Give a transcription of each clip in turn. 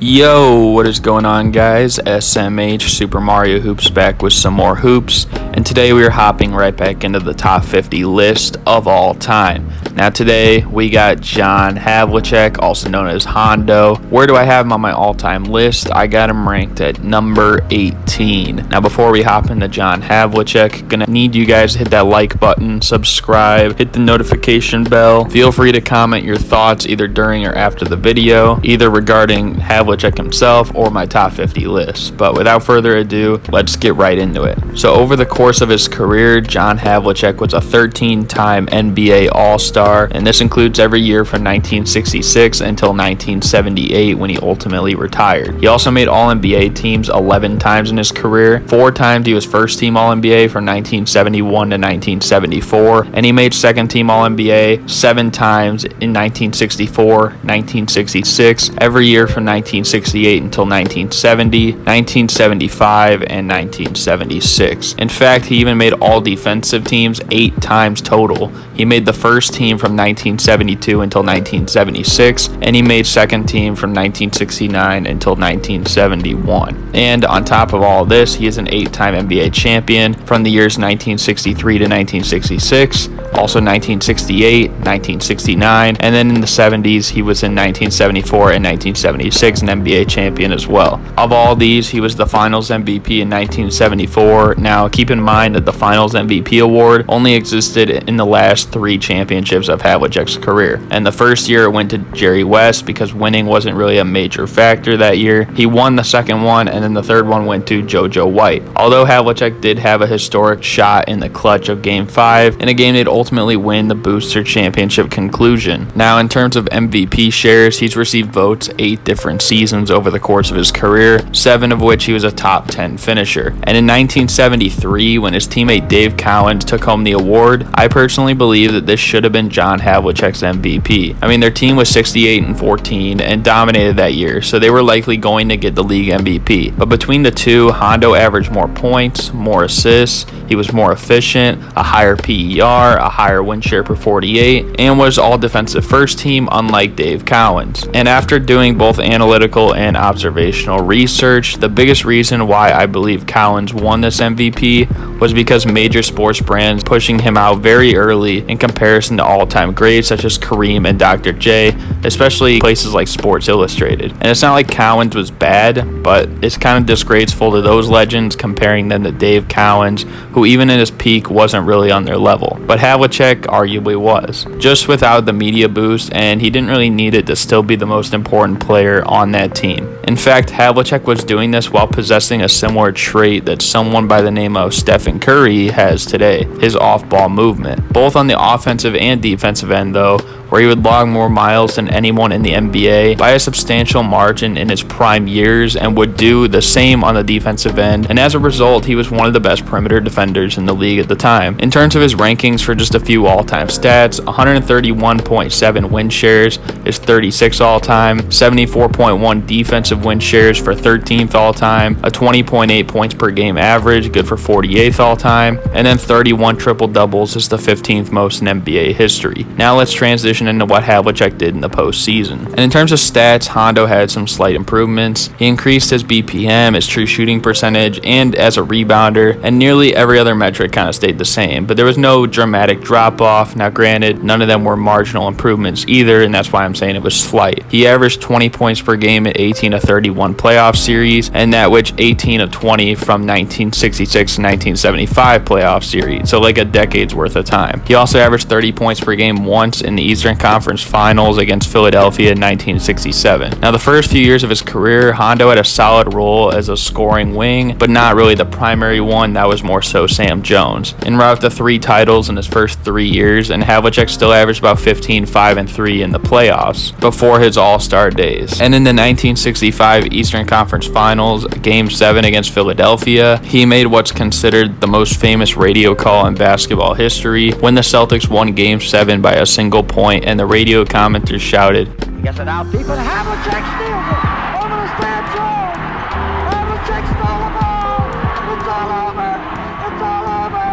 Yo, what is going on, guys? SMH Super Mario Hoops back with some more hoops, and today we are hopping right back into the top 50 list of all time. Now today we got John Havlicek, also known as Hondo. Where do I have him on my all-time list? I got him ranked at number 18. Now before we hop into John Havlicek, gonna need you guys to hit that like button, subscribe, hit the notification bell. Feel free to comment your thoughts either during or after the video, either regarding Havlicek himself or my top 50 list. But without further ado, let's get right into it. So over the course of his career, John Havlicek was a 13-time NBA Allstar, and this includes every year from 1966 until 1978 when he ultimately retired. He also made All-NBA teams 11 times in his career. 4 times he was first-team All-NBA from 1971 to 1974, and he made second-team All-NBA 7 times in 1964, 1966, every year from 1968 until 1970, 1975, and 1976. In fact, he even made all defensive teams 8 times total. He made the first team from 1972 until 1976, and he made second team from 1969 until 1971. And on top of all this, he is an 8-time NBA champion from the years 1963 to 1966, also 1968, 1969, and then in the 70s, he was in 1974 and 1976 an NBA champion as well. Of all these, he was the Finals MVP in 1974. Now, keep in mind that the Finals MVP award only existed in the last 3 championships of Havlicek's career. And the first year it went to Jerry West because winning wasn't really a major factor that year. He won the second one, and then the third one went to JoJo White. Although Havlicek did have a historic shot in the clutch of Game 5, in a game they'd ultimately win the Booster Championship conclusion. Now, in terms of MVP shares, he's received votes 8 different seasons over the course of his career, 7 of which he was a top 10 finisher. And in 1973, when his teammate Dave Cowens took home the award, I personally believe that this should have been John Havlicek's MVP. I mean, their team was 68-14 and dominated that year, so they were likely going to get the league MVP. But between the two, Hondo averaged more points, more assists, he was more efficient, a higher PER, a higher win share per 48, and was all defensive first team, unlike Dave Cowens. And after doing both analytical and observational research, the biggest reason why I believe Cowens won this MVP was because major sports brands pushing him out very early in comparison to all-time greats such as Kareem and Dr. J, especially places like Sports Illustrated. And it's not like Cowens was bad, but it's kind of disgraceful to those legends comparing them to Dave Cowens, who even in his peak wasn't really on their level. But Havlicek arguably was, just without the media boost, and he didn't really need it to still be the most important player on that team. In fact, Havlicek was doing this while possessing a similar trait that someone by the name of Stephen Curry has today, his off-ball movement. Both on the offensive and defensive end though, where he would log more miles than anyone in the NBA by a substantial margin in his prime years, and would do the same on the defensive end, and as a result, he was one of the best perimeter defenders in the league at the time. In terms of his rankings for just a few all-time stats, 131.7 win shares is 36 all-time, 74.1 defensive win shares for 13th all-time, a 20.8 points per game average, good for 48th all-time, and then 31 triple-doubles is the 15th most in NBA history. Now let's transition into what Havlicek did in the postseason. And in terms of stats, Hondo had some slight improvements. He increased his BPM, his true shooting percentage, and as a rebounder, and nearly every other metric kind of stayed the same, but there was no dramatic drop-off. Now granted, none of them were marginal improvements either, and that's why I'm saying it was slight. He averaged 20 points per game in 18 of 31 playoff series, and that which 18 of 20 from 1966 to 1975 playoff series, so like a decade's worth of time. He also averaged 30 points per game once in the Eastern Conference Finals against Philadelphia in 1967. Now, the first few years of his career, Hondo had a solid role as a scoring wing, but not really the primary one. That was more so Sam Jones. En route to 3 titles in his first 3 years, and Havlicek still averaged about 15, 5, and 3 in the playoffs before his All-Star days. And in the 1965 Eastern Conference Finals, Game 7 against Philadelphia, he made what's considered the most famous radio call in basketball history when the Celtics won Game 7 by a single point, and the radio commenters shouted, He gets it out deep, and Havlicek steals it over the stand zone. Havlicek stole the ball. It's all over. It's all over.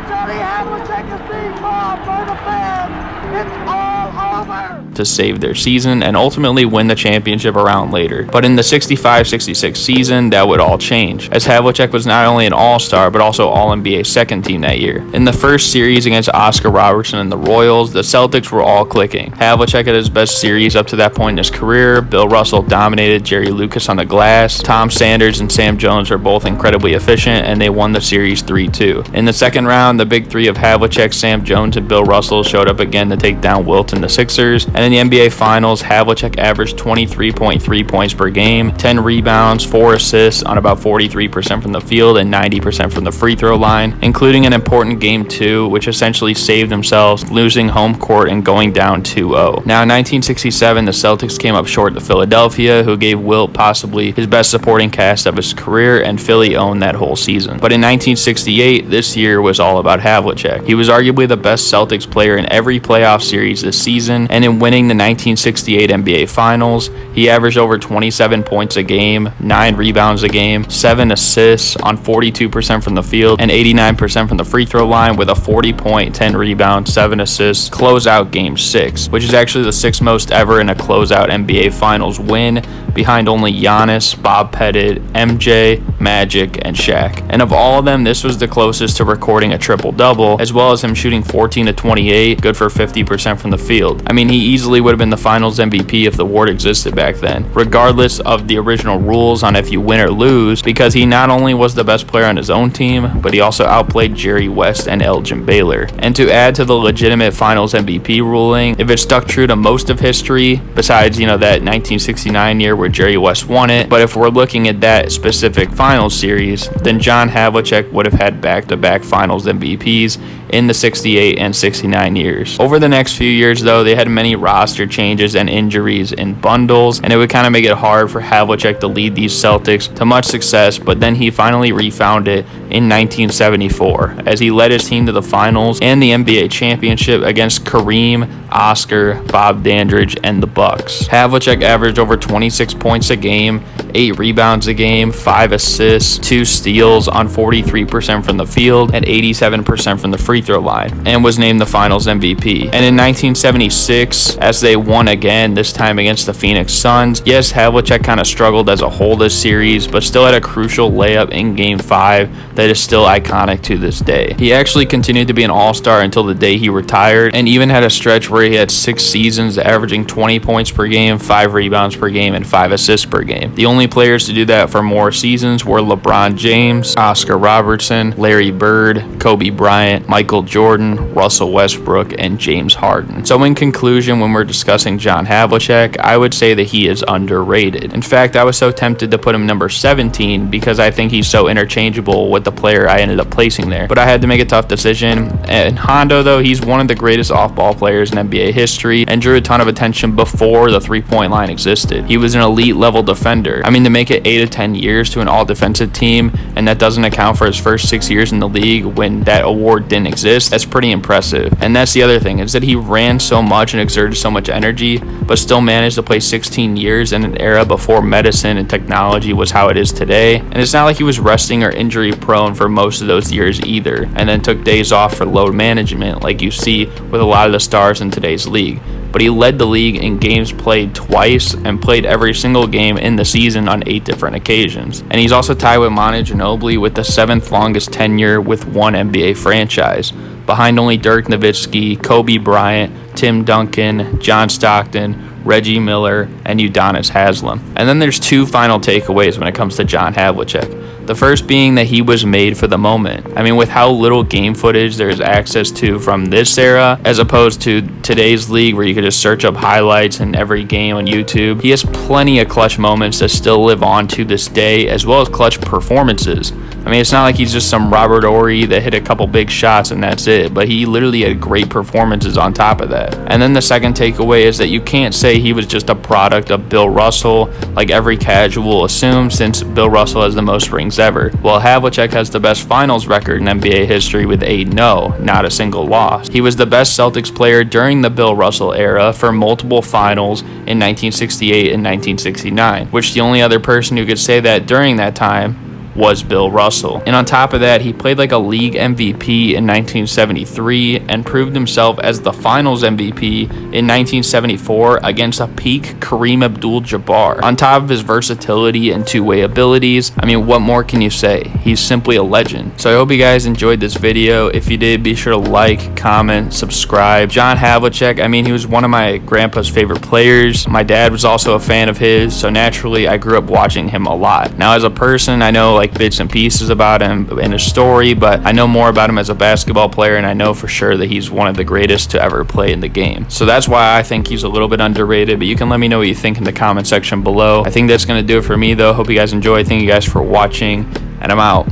Johnny Havlicek is being mobbed. for the fans. It's all over. To save their season and ultimately win the championship around later. But in the 65-66 season, that would all change, as Havlicek was not only an All-Star, but also All-NBA second team that year. In the first series against Oscar Robertson and the Royals, the Celtics were all clicking. Havlicek had his best series up to that point in his career. Bill Russell dominated Jerry Lucas on the glass. Tom Sanders and Sam Jones were both incredibly efficient, and they won the series 3-2. In the second round, the big three of Havlicek, Sam Jones, and Bill Russell showed up again to take down Wilt and the Sixers. And in the NBA Finals, Havlicek averaged 23.3 points per game, 10 rebounds, 4 assists on about 43% from the field and 90% from the free throw line, including an important Game 2, which essentially saved themselves, losing home court and going down 2-0. Now, in 1967, the Celtics came up short to Philadelphia, who gave Wilt possibly his best supporting cast of his career, and Philly owned that whole season. But in 1968, this year was all about Havlicek. He was arguably the best Celtics player in every playoff series this season, and in winning the 1968 NBA Finals, he averaged over 27 points a game, 9 rebounds a game, 7 assists on 42% from the field and 89% from the free throw line, with a 40-point, 10 rebound, 7 assists closeout Game 6, which is actually the 6th most ever in a closeout NBA Finals win, behind only Giannis, Bob Pettit, MJ, Magic, and Shaq. And of all of them, this was the closest to recording a triple-double, as well as him shooting 14 to 28, good for 50% from the field. I mean, he easily would have been the Finals MVP if the award existed back then, regardless of the original rules on if you win or lose, because he not only was the best player on his own team, but he also outplayed Jerry West and Elgin Baylor. And to add to the legitimate Finals MVP ruling, if it stuck true to most of history, besides, that 1969 year where Jerry West won it, but if we're looking at that specific Finals series, then John Havlicek would have had back-to-back Finals MVPs in the 68 and 69 years. Over the next few years, though, they had many roster changes and injuries in bundles, and it would kind of make it hard for Havlicek to lead these Celtics to much success, but then he finally refound it in 1974, as he led his team to the Finals and the NBA championship against Kareem, Oscar, Bob Dandridge, and the Bucks. Havlicek averaged over 26 points a game, 8 rebounds a game, 5 assists, 2 steals on 43% from the field and 87% from the free throw line, and was named the Finals MVP. And in 1976, as they won again, this time against the Phoenix Suns, yes, Havlicek kind of struggled as a whole this series, but still had a crucial layup in Game 5 that is still iconic to this day. He actually continued to be an All-Star until the day he retired, and even had a stretch where he had 6 seasons averaging 20 points per game, 5 rebounds per game, and 5 assists per game. The only players to do that for more seasons were LeBron James, Oscar Robertson, Larry Bird, Kobe Bryant, Michael Jordan, Russell Westbrook, and James Harden. So in conclusion, when we're discussing John Havlicek, I would say that he is underrated. In fact, I was so tempted to put him number 17 because I think he's so interchangeable with the player I ended up placing there. But I had to make a tough decision. And Hondo, though, he's one of the greatest off-ball players in NBA history and drew a ton of attention before the three-point line existed. He was an elite level defender. I mean, to make it 8 to 10 years to an all-defensive team, and that doesn't account for his first 6 years in the league when that award didn't exist, that's pretty impressive. And that's the other thing, is that he ran so much and exerted so much energy, but still managed to play 16 years in an era before medicine and technology was how it is today. And it's not like he was resting or injury prone for most of those years either, and then took days off for load management like you see with a lot of the stars in today's league. But he led the league in games played twice and played every single game in the season on 8 different occasions. And he's also tied with Manu Ginobili with the 7th longest tenure with one NBA franchise, behind only Dirk Nowitzki, Kobe Bryant, Tim Duncan, John Stockton, Reggie Miller, and Udonis Haslem. And then there's 2 final takeaways when it comes to John Havlicek. The first being that he was made for the moment. I mean, with how little game footage there is access to from this era, as opposed to today's league where you could just search up highlights in every game on YouTube, he has plenty of clutch moments that still live on to this day, as well as clutch performances. I mean, it's not like he's just some Robert Horry that hit a couple big shots and that's it, but he literally had great performances on top of that. And then the second takeaway is that you can't say he was just a product of Bill Russell, like every casual assumes, since Bill Russell has the most rings ever. Well, Havlicek has the best finals record in NBA history with 8-0, not a single loss. He was the best Celtics player during the Bill Russell era for multiple finals in 1968 and 1969, which the only other person who could say that during that time was Bill Russell. And on top of that, he played like a league MVP in 1973 and proved himself as the finals MVP in 1974 against a peak Kareem Abdul-Jabbar. On top of his versatility and two-way abilities, I mean, what more can you say? He's simply a legend. So I hope you guys enjoyed this video. If you did, be sure to like, comment, subscribe. John Havlicek, I mean, he was one of my grandpa's favorite players. My dad was also a fan of his, so naturally I grew up watching him a lot. Now as a person, I know like bits and pieces about him in his story, but I know more about him as a basketball player, and I know for sure that he's one of the greatest to ever play in the game. So that's why I think he's a little bit underrated, but you can let me know what you think in the comment section below. I think that's going to do it for me though. Hope you guys enjoyed. Thank you guys for watching, and I'm out.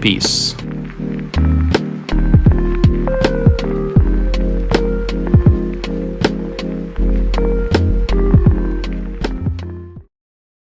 Peace.